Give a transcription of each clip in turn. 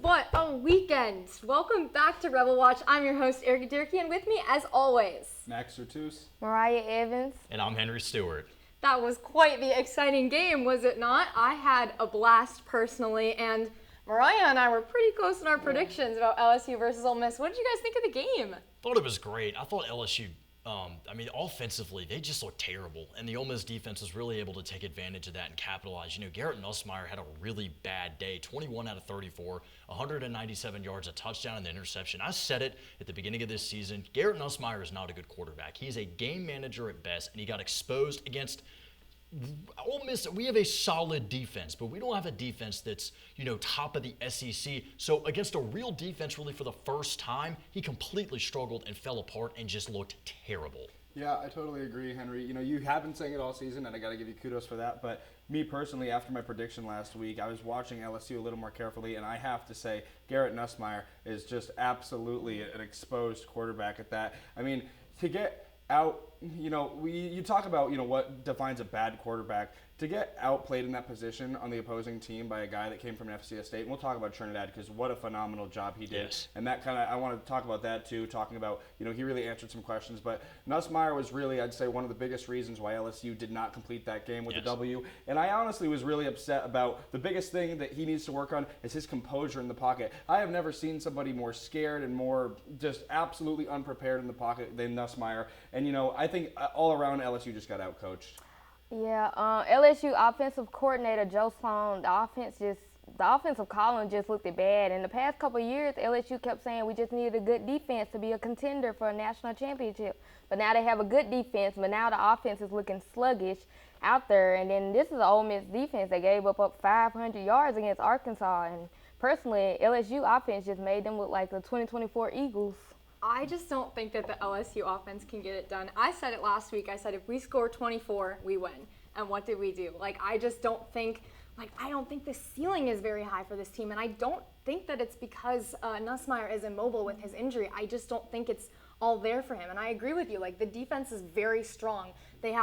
what a weekend! Welcome back to RebelWatch. I'm your host, Erika Dierke, and with me, as always, Max Certuse, Mariah Evans, and I'm Henry Stuart. That was quite the exciting game, was it not? I had a blast personally, and Mariah and I were pretty close in our predictions about LSU versus Ole Miss. What did you guys think of the game? Thought it was great. I thought LSU, offensively, they just looked terrible. And the Ole Miss defense was really able to take advantage of that and capitalize. Garrett Nussmeier had a really bad day, 21 out of 34, 197 yards, a touchdown, and the interception. I said it at the beginning of this season. Garrett Nussmeier is not a good quarterback. He's a game manager at best, and he got exposed against Ole Miss. We have a solid defense, but we don't have a defense that's, top of the SEC. So against a real defense, really for the first time, he completely struggled and fell apart and just looked terrible. Yeah, I totally agree, Henry. You have been saying it all season, and I got to give you kudos for that. But me personally, after my prediction last week, I was watching LSU a little more carefully, and I have to say Garrett Nussmeier is just absolutely an exposed quarterback at that. I mean, to get out, you talk about, what defines a bad quarterback. To get outplayed in that position on the opposing team by a guy that came from an FCS state, and we'll talk about Trinidad because what a phenomenal job he did. Yes. And that I want to talk about that too, talking about, he really answered some questions. But Nussmeier was really, I'd say, one of the biggest reasons why LSU did not complete that game with a W. And I honestly was really upset about the biggest thing that he needs to work on is his composure in the pocket. I have never seen somebody more scared and more just absolutely unprepared in the pocket than Nussmeier. And, I think all around LSU just got outcoached. Yeah, LSU offensive coordinator Joe Sloan, the offensive calling just looked bad. In the past couple of years, LSU kept saying we just needed a good defense to be a contender for a national championship. But now they have a good defense, but now the offense is looking sluggish out there. And then this is an Ole Miss defense that gave up 500 yards against Arkansas. And personally, LSU offense just made them look like the 2024 Eagles. I just don't think that the LSU offense can get it done. I said it last week. I said if we score 24, we win. And what did we do? I just don't think, I don't think the ceiling is very high for this team. And I don't think that it's because Nussmeier is immobile with his injury. I just don't think it's all there for him. And I agree with you. The defense is very strong.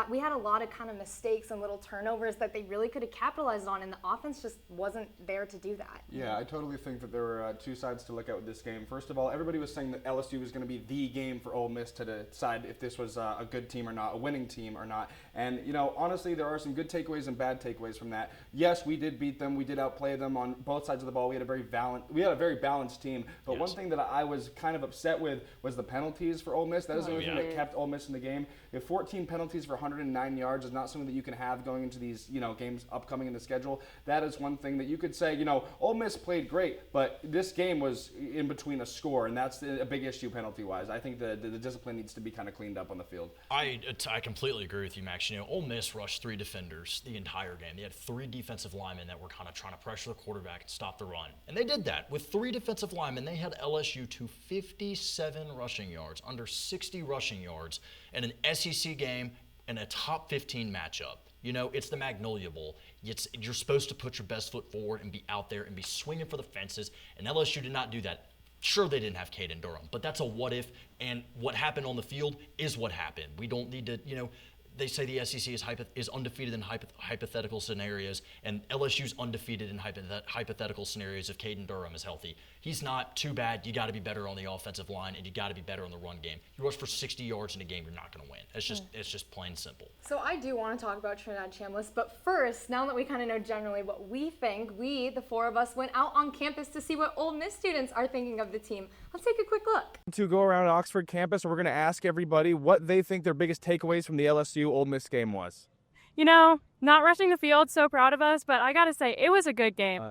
We had a lot of kind of mistakes and little turnovers that they really could have capitalized on, and the offense just wasn't there to do that. Yeah, I totally think that there were two sides to look at with this game. First of all, everybody was saying that LSU was going to be the game for Ole Miss to decide if this was a good team or not, a winning team or not. And, honestly, there are some good takeaways and bad takeaways from that. Yes, we did beat them. We did outplay them on both sides of the ball. We had a very balanced team. But one thing that I was kind of upset with was the penalties for Ole Miss. That is the only thing that kept Ole Miss in the game. If 14 penalties for 109 yards is not something that you can have going into these, games upcoming in the schedule, that is one thing that you could say, Ole Miss played great, but this game was in between a score, and that's a big issue penalty-wise. I think the discipline needs to be kind of cleaned up on the field. I completely agree with you, Max. Ole Miss rushed 3 defenders the entire game. They had 3 defensive linemen that were kind of trying to pressure the quarterback and stop the run. And they did that. With 3 defensive linemen, they had LSU to 57 rushing yards, under 60 rushing yards, in an SEC game and a top 15 matchup. It's the Magnolia Bowl. You're supposed to put your best foot forward and be out there and be swinging for the fences, and LSU did not do that. Sure, they didn't have Caden Durham, but that's a what if, and what happened on the field is what happened. We don't need to, they say the SEC is undefeated in hypothetical scenarios, and LSU's undefeated in hypothetical scenarios if Caden Durham is healthy. He's not too bad. You got to be better on the offensive line, and you got to be better on the run game. You rush for 60 yards in a game, you're not going to win. It's just plain simple. So I do want to talk about Trinidad Chambliss, but first, now that we kind of know generally what we think, the 4 of us, went out on campus to see what Ole Miss students are thinking of the team. Let's take a quick look. To go around Oxford campus, we're going to ask everybody what they think their biggest takeaways from the LSU Ole Miss game was. Not rushing the field, so proud of us, but I got to say, it was a good game.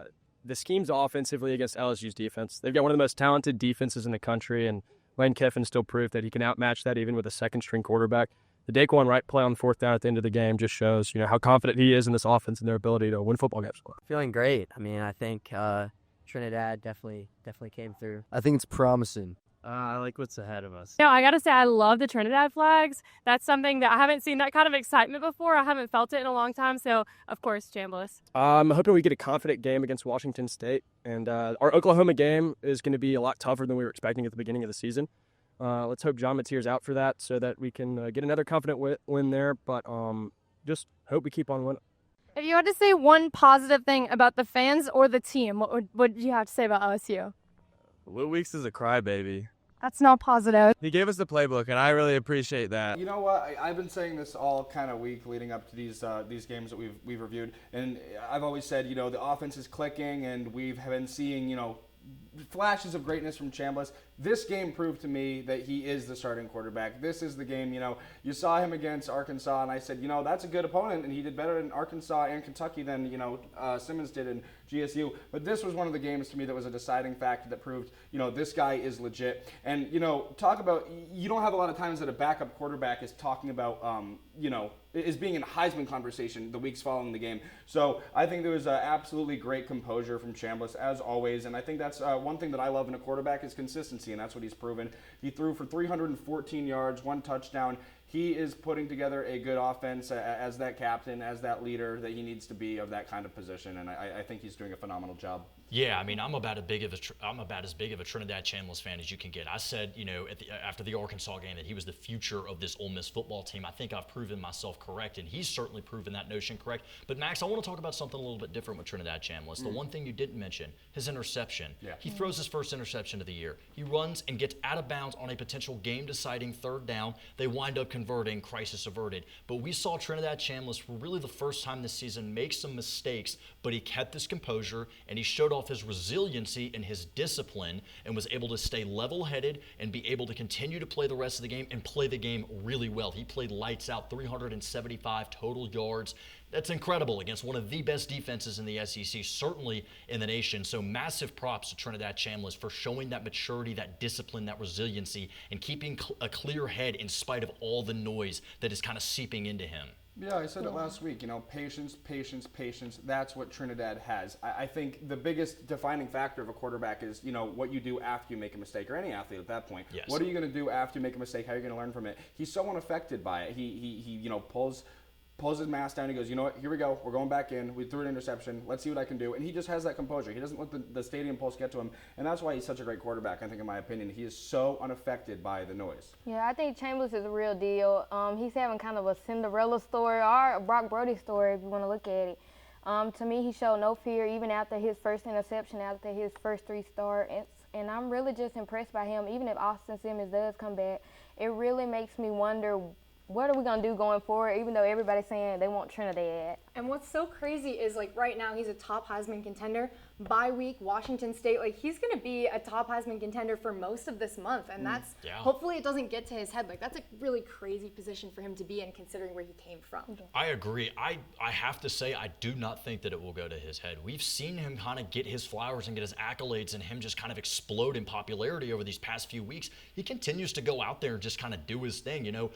The schemes offensively against LSU's defense. They've got one of the most talented defenses in the country, and Lane Kiffin still proved that he can outmatch that even with a second-string quarterback. The Daquan Wright play on 4th down at the end of the game just shows, how confident he is in this offense and their ability to win football games. Feeling great. I think Trinidad definitely came through. I think it's promising. I like what's ahead of us. I got to say, I love the Trinidad flags. That's something that I haven't seen that kind of excitement before. I haven't felt it in a long time. So, of course, Chambliss. I'm hoping we get a confident game against Washington State. And our Oklahoma game is going to be a lot tougher than we were expecting at the beginning of the season. Let's hope John Mateer's out for that so that we can get another confident win there. But just hope we keep on winning. If you had to say one positive thing about the fans or the team, what would you have to say about LSU? Will Weeks is a crybaby. That's not positive. He gave us the playbook, and I really appreciate that. You know what? I've been saying this all kind of week leading up to these games that we've reviewed, and I've always said, you know, the offense is clicking, and we've been seeing, you know, flashes of greatness from Chambliss. This game proved to me that he is the starting quarterback. This is the game, you know, you saw him against Arkansas, and I said, you know, that's a good opponent, and he did better in Arkansas and Kentucky than, you know, Simmons did in GSU. But this was one of the games to me that was a deciding factor that proved, you know, this guy is legit. And, you know, talk about, you don't have a lot of times that a backup quarterback is talking about, you know, is being in a Heisman conversation the weeks following the game. So I think there was absolutely great composure from Chambliss, as always, and I think that's one thing that I love in a quarterback is consistency, and that's what he's proven. He threw for 314 yards, 1 touchdown. He is putting together a good offense as that captain, as that leader that he needs to be of that kind of position, and I think he's doing a phenomenal job. Yeah, I mean, I'm about as big of a Trinidad Chambliss fan as you can get. I said, you know, after the Arkansas game that he was the future of this Ole Miss football team. I think I've proven myself correct, and he's certainly proven that notion correct. But Max, I want to talk about something a little bit different with Trinidad Chambliss. The one thing you didn't mention, his interception. Yeah. He throws his first interception of the year. He runs and gets out of bounds on a potential game-deciding 3rd down. They wind up converting, crisis averted. But we saw Trinidad Chambliss for really the first time this season make some mistakes, but he kept his composure and he showed off his resiliency and his discipline and was able to stay level-headed and be able to continue to play the rest of the game and play the game really well. He played lights out, 375 total yards. That's incredible against one of the best defenses in the SEC, certainly in the nation. So massive props to Trinidad Chambliss for showing that maturity, that discipline, that resiliency, and keeping a clear head in spite of all the noise that is kind of seeping into him. Yeah, I said it last week, you know, patience, patience, patience. That's what Trinidad has. I think the biggest defining factor of a quarterback is, you know, what you do after you make a mistake, or any athlete at that point. Yes. What are you going to do after you make a mistake? How are you going to learn from it? He's so unaffected by it. He you know, pulls his mask down. He goes, you know what, here we go. We're going back in. We threw an interception. Let's see what I can do. And he just has that composure. He doesn't let the stadium pulse get to him. And that's why he's such a great quarterback, I think, in my opinion. He is so unaffected by the noise. Yeah, I think Chambliss is a real deal. He's having kind of a Cinderella story or a Brock Brody story, if you want to look at it. To me, he showed no fear even after his first interception, after his first 3 starts. And I'm really just impressed by him. Even if Austin Simmons does come back, it really makes me wonder, what are we going to do going forward, even though everybody's saying they want Trinidad? And what's so crazy is, like, right now he's a top Heisman contender. Bye week, Washington State, like, he's going to be a top Heisman contender for most of this month. And that's, hopefully it doesn't get to his head. Like, that's a really crazy position for him to be in, considering where he came from. I agree. I have to say, I do not think that it will go to his head. We've seen him kind of get his flowers and get his accolades and him just kind of explode in popularity over these past few weeks. He continues to go out there and just kind of do his thing, you know.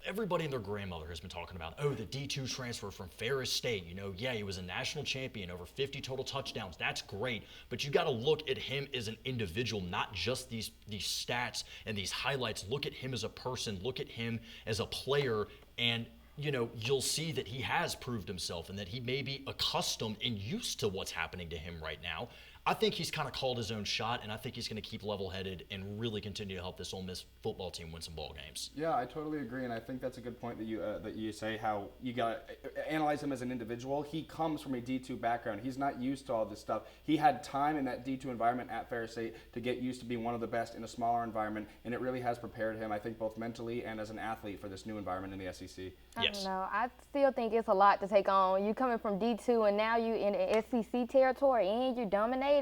Everybody and their grandmother has been talking about, oh, the D2 transfer from Ferris State. You know, yeah, he was a national champion, over 50 total touchdowns. That's great. But you got to look at him as an individual, not just these stats and these highlights. Look at him as a person. Look at him as a player. And, you know, you'll see that he has proved himself and that he may be accustomed and used to what's happening to him right now. I think he's kind of called his own shot, and I think he's going to keep level-headed and really continue to help this Ole Miss football team win some ball games. Yeah, I totally agree, and I think that's a good point that you say, how you got to analyze him as an individual. He comes from a D2 background. He's not used to all this stuff. He had time in that D2 environment at Ferris State to get used to being one of the best in a smaller environment, and it really has prepared him, I think, both mentally and as an athlete for this new environment in the SEC. I don't know. I still think it's a lot to take on. You coming from D2 and now you in the SEC territory and you're dominating.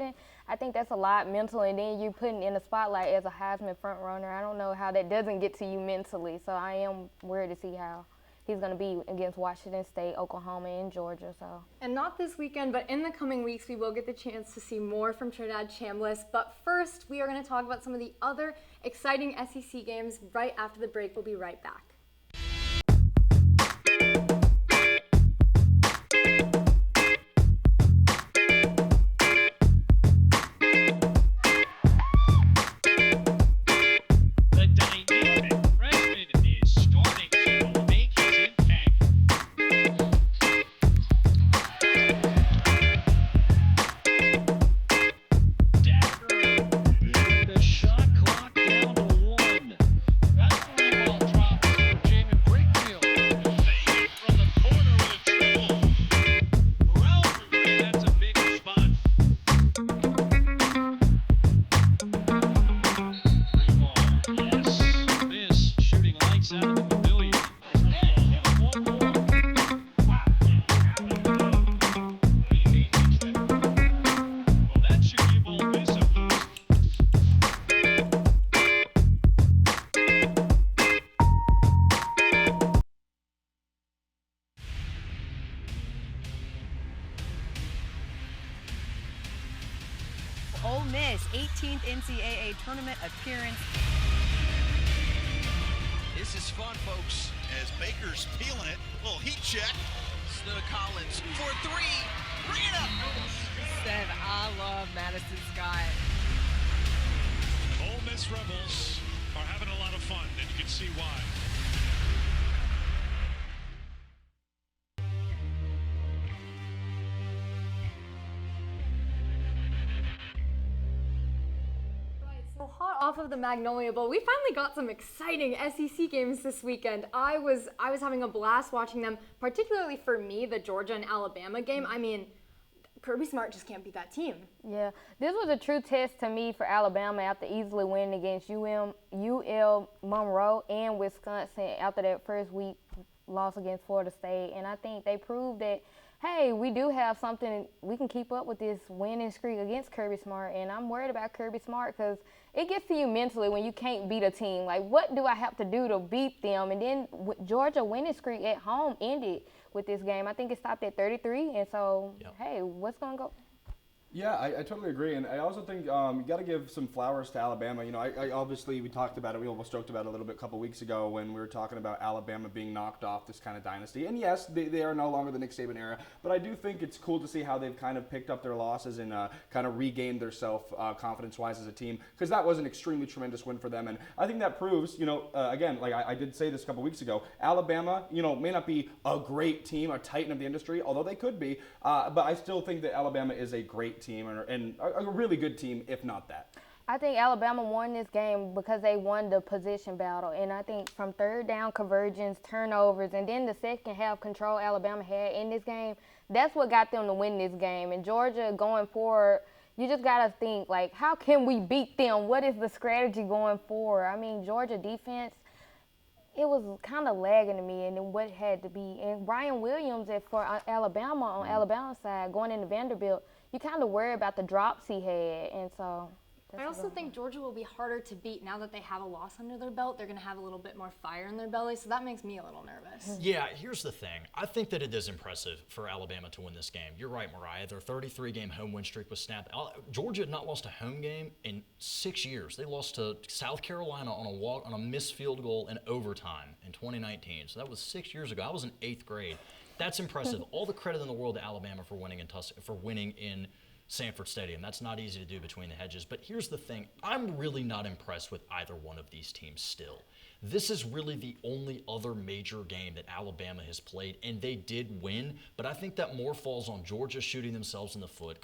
I think that's a lot mentally, and then you putting in the spotlight as a Heisman front runner. I don't know how that doesn't get to you mentally. So I am worried to see how he's going to be against Washington State, Oklahoma, and Georgia. So. And not this weekend, but in the coming weeks, we will get the chance to see more from Trinidad Chambliss. But first, we are going to talk about some of the other exciting SEC games right after the break. We'll be right back. NCAA tournament appearance. This is fun, folks, as Baker's peeling it. Little heat check. Snow Collins for three. Bring it up. Said, I love Madison Scott. Ole Miss Rebels are having a lot of fun, and you can see why. So hot off of the Magnolia Bowl, we finally got some exciting SEC games this weekend. I was having a blast watching them, particularly for me, the Georgia and Alabama game. I mean, Kirby Smart just can't beat that team. Yeah, this was a true test to me for Alabama after easily winning against UL Monroe and Wisconsin after that first week loss against Florida State. And I think they proved that, hey, we do have something, we can keep up with this winning streak against Kirby Smart. And I'm worried about Kirby Smart because it gets to you mentally when you can't beat a team. Like, what do I have to do to beat them? And then Georgia winning streak at home ended with this game. I think it stopped at 33, and so, hey, what's going to go? Yeah, I totally agree, and I also think you got to give some flowers to Alabama. You know, I obviously we talked about it, we almost joked about it a little bit a couple weeks ago when we were talking about Alabama being knocked off this kind of dynasty. And yes, they are no longer the Nick Saban era, but I do think it's cool to see how they've kind of picked up their losses and kind of regained their self-confidence-wise as a team, because that was an extremely tremendous win for them. And I think that proves, you know, again, like I did say this a couple weeks ago, Alabama, you know, may not be a great team, a titan of the industry, although they could be, but I still think that Alabama is a great team and a really good team, if not that. I think Alabama won this game because they won the position battle. And I think from third down conversions, turnovers, and then the second half control Alabama had in this game, that's what got them to win this game. And Georgia going forward, you just got to think, like, how can we beat them? What is the strategy going forward? I mean, Georgia defense, it was kind of lagging to me, and then what had to be. And Ryan Williams for Alabama on Alabama's side, going into Vanderbilt, you kind of worry about the drops he had, and so. I also think Georgia will be harder to beat now that they have a loss under their belt. They're going to have a little bit more fire in their belly, so that makes me a little nervous. Yeah, here's the thing. I think that it is impressive for Alabama to win this game. You're right, Mariah. Their 33-game home win streak was snapped. Georgia had not lost a home game in 6 years. They lost to South Carolina on a missed field goal in overtime in 2019. So that was 6 years ago. I was in 8th grade. That's impressive. All the credit in the world to Alabama for winning in Sanford Stadium. That's not easy to do between the hedges. But here's the thing. I'm really not impressed with either one of these teams still. This is really the only other major game that Alabama has played, and they did win. But I think that more falls on Georgia shooting themselves in the foot.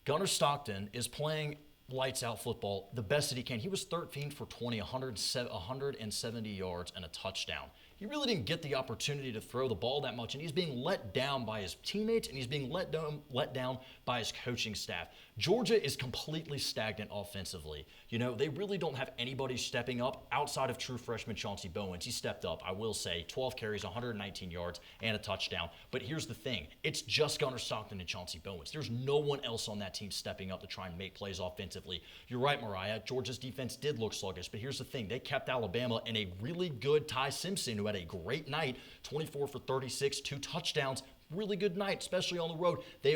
Gunnar Stockton is playing lights out football the best that he can. He was 13 for 20, 170 yards and a touchdown. He really didn't get the opportunity to throw the ball that much, and he's being let down by his teammates, and he's being let down by his coaching staff. Georgia is completely stagnant offensively. You know, they really don't have anybody stepping up outside of true freshman Chauncey Bowens. He stepped up, I will say, 12 carries, 119 yards, and a touchdown. But here's the thing. It's just Gunnar Stockton and Chauncey Bowens. There's no one else on that team stepping up to try and make plays offensively. You're right, Mariah. Georgia's defense did look sluggish, but here's the thing. They kept Alabama and a really good Ty Simpson, who had a great night, 24 for 36, 2 touchdowns. Really good night, especially on the road. They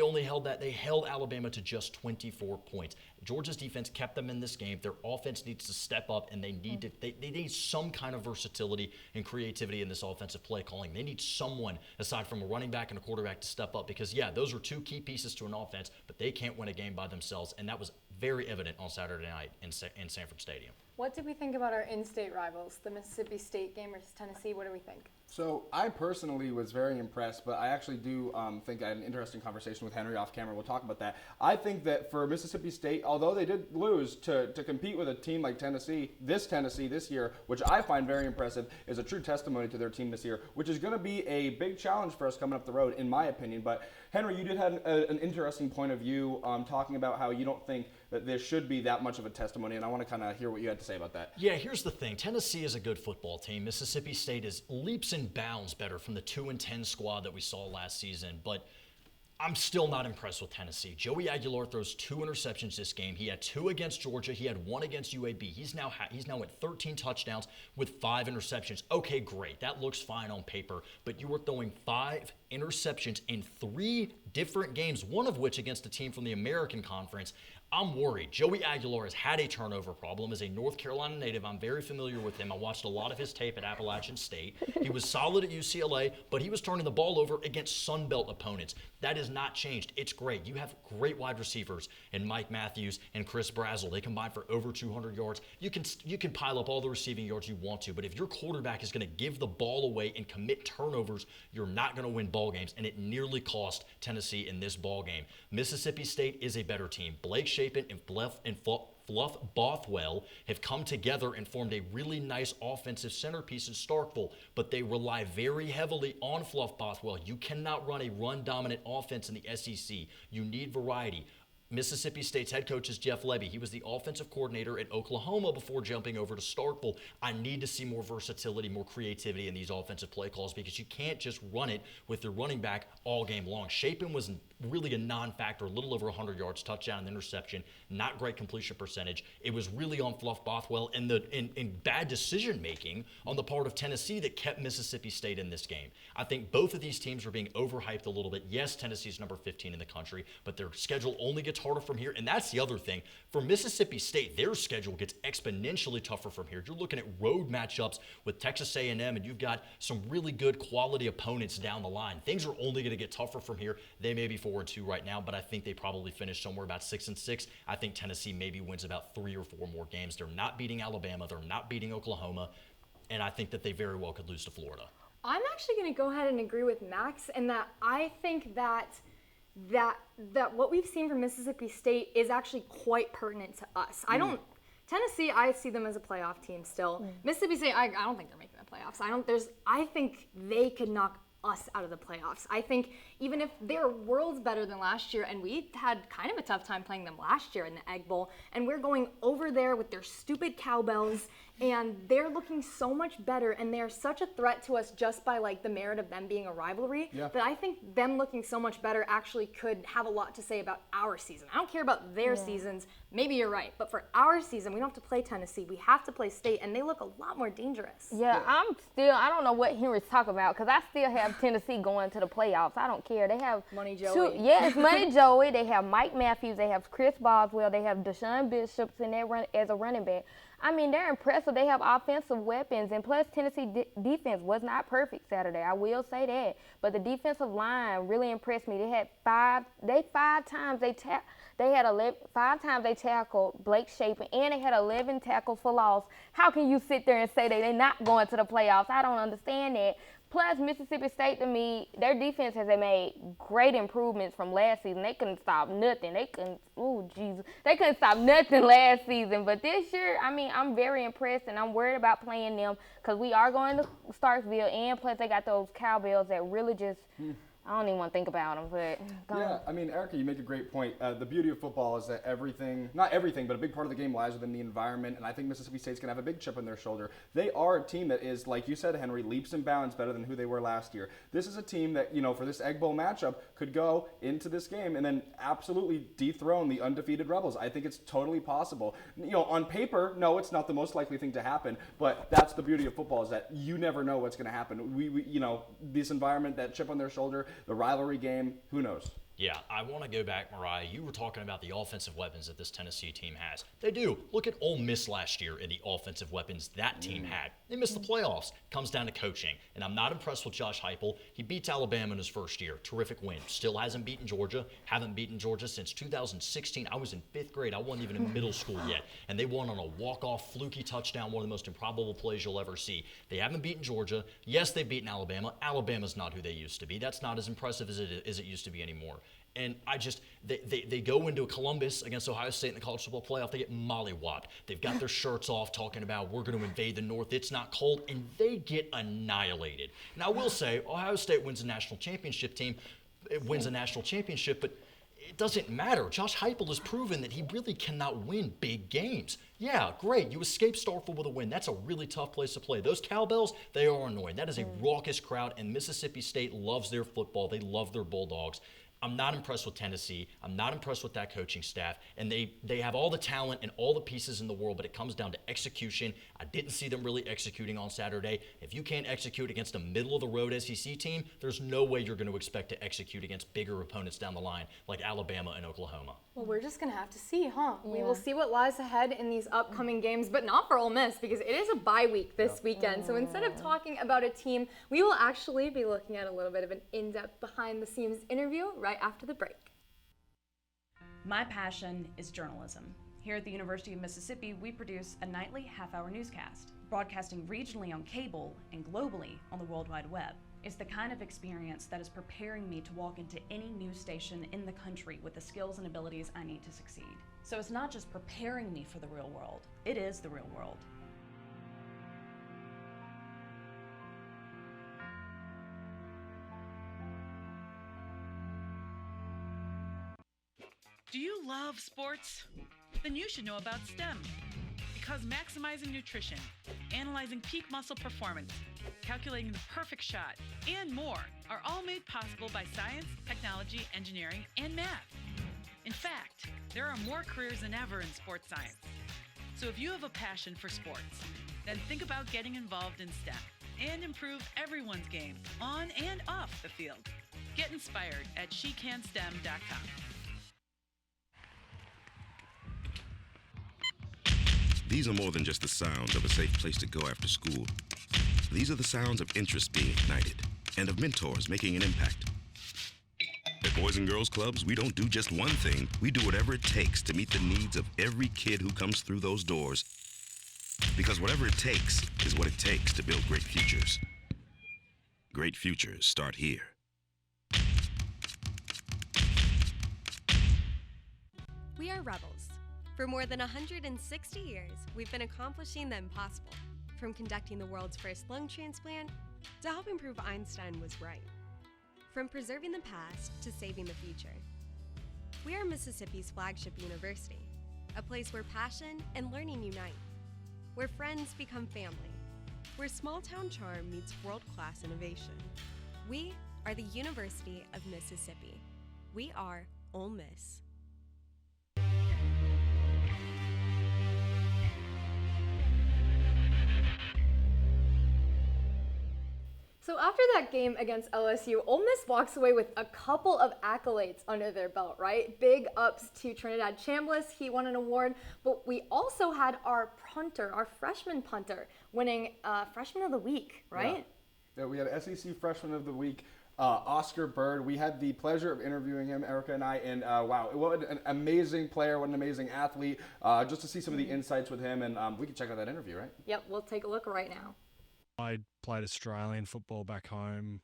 held Alabama to just 24 points. Georgia's defense kept them in this game. Their offense needs to step up, and they need some kind of versatility and creativity in this offensive play calling. They need someone, aside from a running back and a quarterback, to step up, because, yeah, those are 2 key pieces to an offense, but they can't win a game by themselves, and that was very evident on Saturday night in Sanford Stadium. What did we think about our in-state rivals, the Mississippi State game versus Tennessee? What do we think? So I personally was very impressed, but I actually do think I had an interesting conversation with Henry off camera. We'll talk about that. I think that for Mississippi State, although they did lose, to compete with a team like Tennessee this year, which I find very impressive, is a true testimony to their team this year, which is going to be a big challenge for us coming up the road, in my opinion. But Henry, you did have an interesting point of view talking about how you don't think that there should be that much of a testimony, and I want to kind of hear what you had to say about that. Yeah, here's the thing. Tennessee is a good football team. Mississippi State is leaps and bounds better from the 2-10 squad that we saw last season, but I'm still not impressed with Tennessee. Joey Aguilar throws 2 interceptions this game. He had 2 against Georgia. He had 1 against UAB. He's now at 13 touchdowns with 5 interceptions. Okay, great. That looks fine on paper, but you were throwing 5 interceptions in 3 different games, one of which against a team from the American Conference. I'm worried. Joey Aguilar has had a turnover problem. As a North Carolina native, I'm very familiar with him. I watched a lot of his tape at Appalachian State. He was solid at UCLA, but he was turning the ball over against Sun Belt opponents. That has not changed. It's great. You have great wide receivers in Mike Matthews and Chris Brazzell. They combine for over 200 yards. You can pile up all the receiving yards you want to, but if your quarterback is going to give the ball away and commit turnovers, you're not going to win ball games, and it nearly cost Tennessee in this ball game. Mississippi State is a better team. Blake Shapen and Fluff Bothwell have come together and formed a really nice offensive centerpiece in Starkville, but they rely very heavily on Fluff Bothwell. You cannot run a run-dominant offense in the SEC. You need variety. Mississippi State's head coach is Jeff Lebby. He was the offensive coordinator at Oklahoma before jumping over to Starkville. I need to see more versatility, more creativity in these offensive play calls because you can't just run it with your running back all game long. Shapen was really a non-factor, a little over 100 yards, touchdown and interception, not great completion percentage. It was really on Fluff Bothwell and in bad decision-making on the part of Tennessee that kept Mississippi State in this game. I think both of these teams are being overhyped a little bit. Yes, Tennessee's number 15 in the country, but their schedule only gets harder from here, and that's the other thing. For Mississippi State, their schedule gets exponentially tougher from here. You're looking at road matchups with Texas A&M, and you've got some really good quality opponents down the line. Things are only going to get tougher from here. They may be 4-2 right now, but I think they probably finish somewhere about 6-6. I think Tennessee maybe wins about 3 or 4 more games. They're not beating Alabama. They're not beating Oklahoma, and I think that they very well could lose to Florida. I'm actually going to go ahead and agree with Max in that I think that what we've seen from Mississippi State is actually quite pertinent to us. Tennessee, I see them as a playoff team still. Mississippi State, I don't think they're making the playoffs. I think they could knock us out of the playoffs. I think even if they're worlds better than last year, and we had kind of a tough time playing them last year in the Egg Bowl, and we're going over there with their stupid cowbells, and they're looking so much better, and they're such a threat to us just by like the merit of them being a rivalry, that I think them looking so much better actually could have a lot to say about our season. I don't care about their seasons. Maybe you're right, but for our season, we don't have to play Tennessee. We have to play State, and they look a lot more dangerous. Yeah, I don't know what Henry's talking about because I still have Tennessee going to the playoffs. I don't care. They have Money Joey. It's Money Joey. They have Mike Matthews. They have Chris Boswell. They have Deshaun Bishops in there as a running back. I mean, they're impressive. They have offensive weapons, and plus Tennessee defense was not perfect Saturday. I will say that, but the defensive line really impressed me. They had five times they tackled Blake Shapen, and they had 11 tackles for loss. How can you sit there and say they're not going to the playoffs? I don't understand that. Plus, Mississippi State, to me, their defense has made great improvements from last season. They couldn't stop nothing. They couldn't stop nothing last season. But this year, I mean, I'm very impressed, and I'm worried about playing them because we are going to Starkville, and plus they got those cowbells that really just I don't even want to think about them. But yeah, I mean, Erika, you make a great point. The beauty of football is that not everything, but a big part of the game lies within the environment, and I think Mississippi State's going to have a big chip on their shoulder. They are a team that is, like you said, Henry, leaps and bounds better than who they were last year. This is a team that, for this Egg Bowl matchup, could go into this game and then absolutely dethrone the undefeated Rebels. I think it's totally possible. On paper, no, it's not the most likely thing to happen, but that's the beauty of football is that you never know what's going to happen. This environment, that chip on their shoulder, the rivalry game, who knows? Yeah, I want to go back, Mariah. You were talking about the offensive weapons that this Tennessee team has. They do. Look at Ole Miss last year and the offensive weapons that team had. They missed the playoffs. Comes down to coaching. And I'm not impressed with Josh Heupel. He beats Alabama in his first year. Terrific win. Still hasn't beaten Georgia. Haven't beaten Georgia since 2016. I was in 5th grade. I wasn't even in middle school yet. And they won on a walk-off, fluky touchdown, one of the most improbable plays you'll ever see. They haven't beaten Georgia. Yes, they've beaten Alabama. Alabama's not who they used to be. That's not as impressive as it used to be anymore. And they go into Columbus against Ohio State in the college football playoff. They get mollywopped. They've got their shirts off talking about we're going to invade the North. It's not cold. And they get annihilated. Now, I will say Ohio State wins a national championship team. It wins a national championship, but it doesn't matter. Josh Heupel has proven that he really cannot win big games. Yeah, great. You escape Starkville with a win. That's a really tough place to play. Those cowbells, they are annoying. That is a raucous crowd, and Mississippi State loves their football. They love their Bulldogs. I'm not impressed with Tennessee. I'm not impressed with that coaching staff. And they have all the talent and all the pieces in the world, but it comes down to execution. I didn't see them really executing on Saturday. If you can't execute against a middle-of-the-road SEC team, there's no way you're going to expect to execute against bigger opponents down the line like Alabama and Oklahoma. Well, we're just going to have to see, huh? Yeah. We will see what lies ahead in these upcoming games, but not for Ole Miss because it is a bye week this weekend. So instead of talking about a team, we will actually be looking at a little bit of an in-depth behind-the-scenes interview right after the break. My passion is journalism. Here at the University of Mississippi, we produce a nightly half-hour newscast, broadcasting regionally on cable and globally on the World Wide Web. It's the kind of experience that is preparing me to walk into any news station in the country with the skills and abilities I need to succeed. So it's not just preparing me for the real world, it is the real world. Do you love sports? Then you should know about STEM. Because maximizing nutrition, analyzing peak muscle performance, calculating the perfect shot, and more are all made possible by science, technology, engineering, and math. In fact, there are more careers than ever in sports science. So if you have a passion for sports, then think about getting involved in STEM and improve everyone's game on and off the field. Get inspired at SheCanSTEM.com. These are more than just the sounds of a safe place to go after school. These are the sounds of interest being ignited and of mentors making an impact. At Boys and Girls Clubs, we don't do just one thing. We do whatever it takes to meet the needs of every kid who comes through those doors. Because whatever it takes is what it takes to build great futures. Great futures start here. We are rebels. For more than 160 years, we've been accomplishing the impossible, from conducting the world's first lung transplant to helping prove Einstein was right. From preserving the past to saving the future. We are Mississippi's flagship university, a place where passion and learning unite, where friends become family, where small-town charm meets world-class innovation. We are the University of Mississippi. We are Ole Miss. So after that game against LSU, Ole Miss walks away with a couple of accolades under their belt, right? Big ups to Trinidad Chambliss. He won an award. But we also had our punter, our freshman punter, winning Freshman of the Week, right? Yeah, we had SEC Freshman of the Week, Oscar Bird. We had the pleasure of interviewing him, Erica and I, and wow, what an amazing player, what an amazing athlete. Just to see some of the insights with him, and we can check out that interview, right? Yep, we'll take a look right now. I played Australian football back home,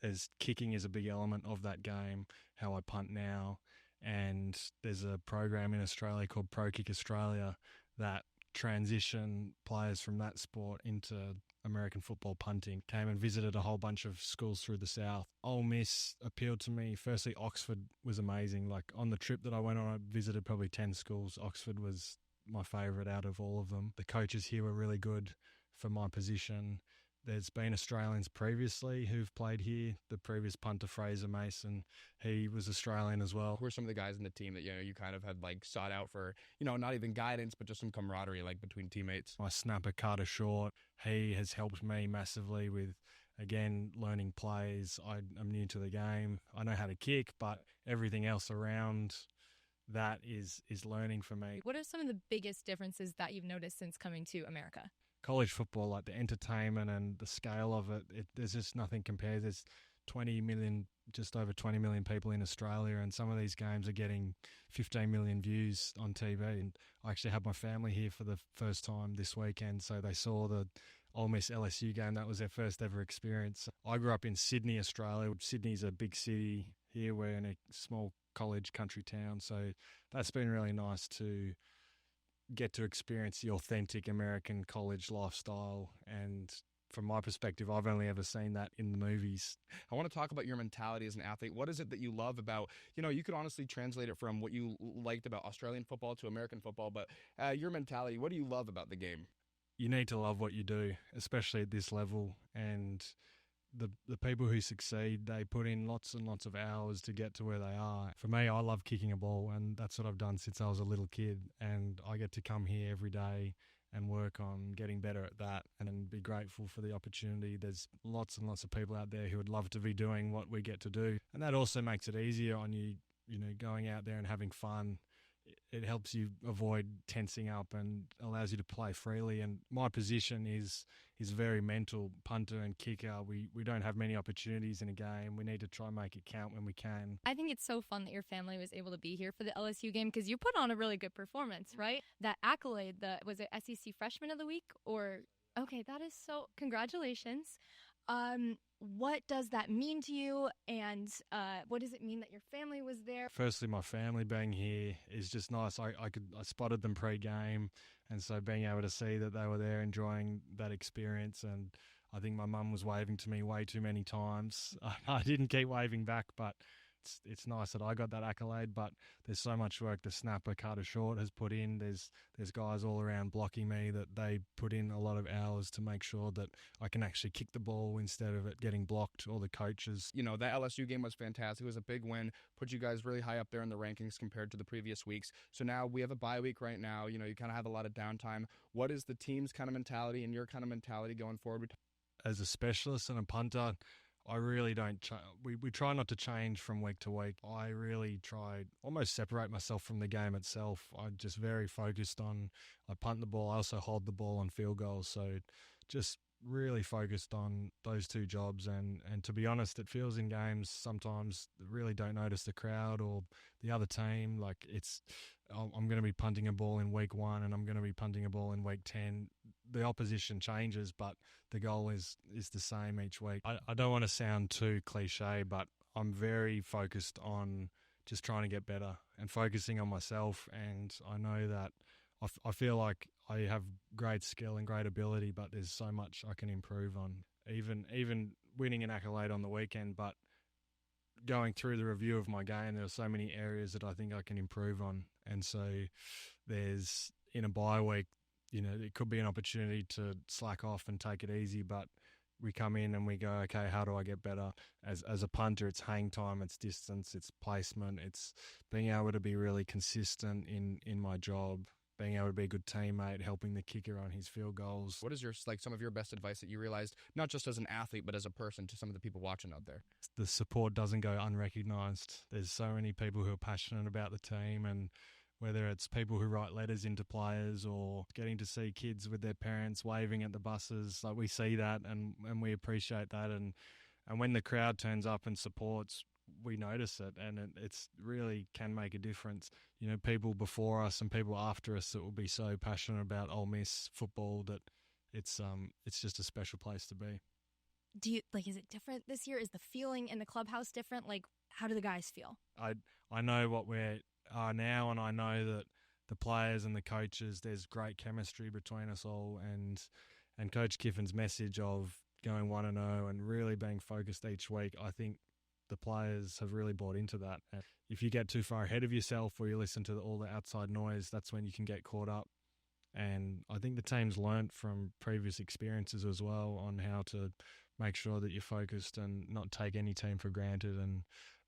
as kicking is a big element of that game, how I punt now. And there's a program in Australia called Pro Kick Australia that transition players from that sport into American football punting. Came and visited a whole bunch of schools through the South. Ole Miss appealed to me. Firstly, Oxford was amazing. Like on the trip that I went on, I visited probably 10 schools. Oxford was my favourite out of all of them. The coaches here were really good for my position. There's been Australians previously who've played here. The previous punter, Fraser Mason, he was Australian as well. Who are some of the guys in the team that you kind of had like sought out for, not even guidance, but just some camaraderie like between teammates? My snapper, Carter Short, he has helped me massively with, again, learning plays. I'm new to the game. I know how to kick, but everything else around that is learning for me. What are some of the biggest differences that you've noticed since coming to America? College football, like the entertainment and the scale of it, there's just nothing compared. There's 20 million, just over 20 million people in Australia, and some of these games are getting 15 million views on TV. And I actually had my family here for the first time this weekend, so they saw the Ole Miss LSU game. That was their first ever experience. I grew up in Sydney, Australia. Sydney's a big city. Here we're in a small college country town, so that's been really nice to get to experience the authentic American college lifestyle. And from my perspective, I've only ever seen that in the movies. I want to talk about your mentality as an athlete. What is it that you love about, you could honestly translate it from what you liked about Australian football to American football, but your mentality, what do you love about the game? You need to love what you do, especially at this level. And the people who succeed, they put in lots and lots of hours to get to where they are. For me, I love kicking a ball, and that's what I've done since I was a little kid. And I get to come here every day and work on getting better at that and be grateful for the opportunity. There's lots and lots of people out there who would love to be doing what we get to do. And that also makes it easier on you, going out there and having fun. It helps you avoid tensing up and allows you to play freely. And my position is very mental, punter and kicker. We don't have many opportunities in a game. We need to try and make it count when we can. I think it's so fun that your family was able to be here for the LSU game because you put on a really good performance, right? That accolade, was it SEC Freshman of the Week? Okay, that is so, congratulations. What does that mean to you, and what does it mean that your family was there? Firstly, my family being here is just nice. I spotted them pre-game, and so being able to see that they were there enjoying that experience, and I think my mum was waving to me way too many times. I didn't keep waving back, but it's nice that I got that accolade. But there's so much work the snapper Carter Short has put in. There's guys all around blocking me that they put in a lot of hours to make sure that I can actually kick the ball instead of it getting blocked, or the coaches. That LSU game was fantastic. It was a big win, put you guys really high up there in the rankings compared to the previous weeks. So now we have a bye week right now. You kind of have a lot of downtime. What is the team's kind of mentality and your kind of mentality going forward? As a specialist and a punter, I really don't. We try not to change from week to week. I really try almost separate myself from the game itself. I'm just very focused on. I punt the ball. I also hold the ball on field goals. So just really focused on those two jobs. And to be honest, it feels in games sometimes really don't notice the crowd or the other team. Like I'm going to be punting a ball in week 1 and I'm going to be punting a ball in week 10. The opposition changes, but the goal is the same each week. I don't want to sound too cliche, but I'm very focused on just trying to get better and focusing on myself. And I know that I feel like I have great skill and great ability, but there's so much I can improve on. Even winning an accolade on the weekend, but going through the review of my game, there are so many areas that I think I can improve on. And so there's, in a bye week, it could be an opportunity to slack off and take it easy, but we come in and we go, okay, how do I get better? As a punter, it's hang time, it's distance, it's placement, it's being able to be really consistent in my job, being able to be a good teammate, helping the kicker on his field goals. What is some of your best advice that you realized, not just as an athlete, but as a person, to some of the people watching out there? The support doesn't go unrecognized. There's so many people who are passionate about the team, and whether it's people who write letters into players or getting to see kids with their parents waving at the buses, like we see that and we appreciate that. And when the crowd turns up and supports, we notice it, and it's really can make a difference. People before us and people after us that will be so passionate about Ole Miss football that it's just a special place to be. Do you is it different this year? Is the feeling in the clubhouse different? How do the guys feel? I know what we are now, and I know that the players and the coaches, there's great chemistry between us all, and Coach Kiffin's message of going 1-0 and really being focused each week, I think the players have really bought into that. And if you get too far ahead of yourself or you listen to all the outside noise, that's when you can get caught up. And I think the team's learnt from previous experiences as well on how to make sure that you're focused and not take any team for granted.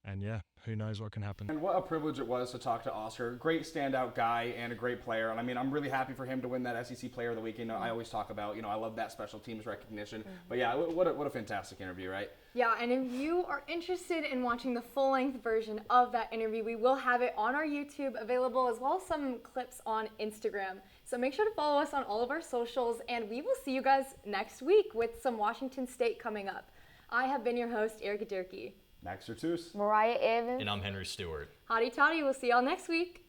And yeah, who knows what can happen. And what a privilege it was to talk to Oscar. Great standout guy and a great player. And I'm really happy for him to win that SEC Player of the Week. I always talk about, I love that special teams recognition. But yeah, what a fantastic interview, right? Yeah, and if you are interested in watching the full-length version of that interview, we will have it on our YouTube available, as well as some clips on Instagram. So make sure to follow us on all of our socials, and we will see you guys next week with some Washington State coming up. I have been your host, Erika Dierke. Max Certuse. Mariah Evans. And I'm Henry Stuart. Hotty toddy, we'll see y'all next week.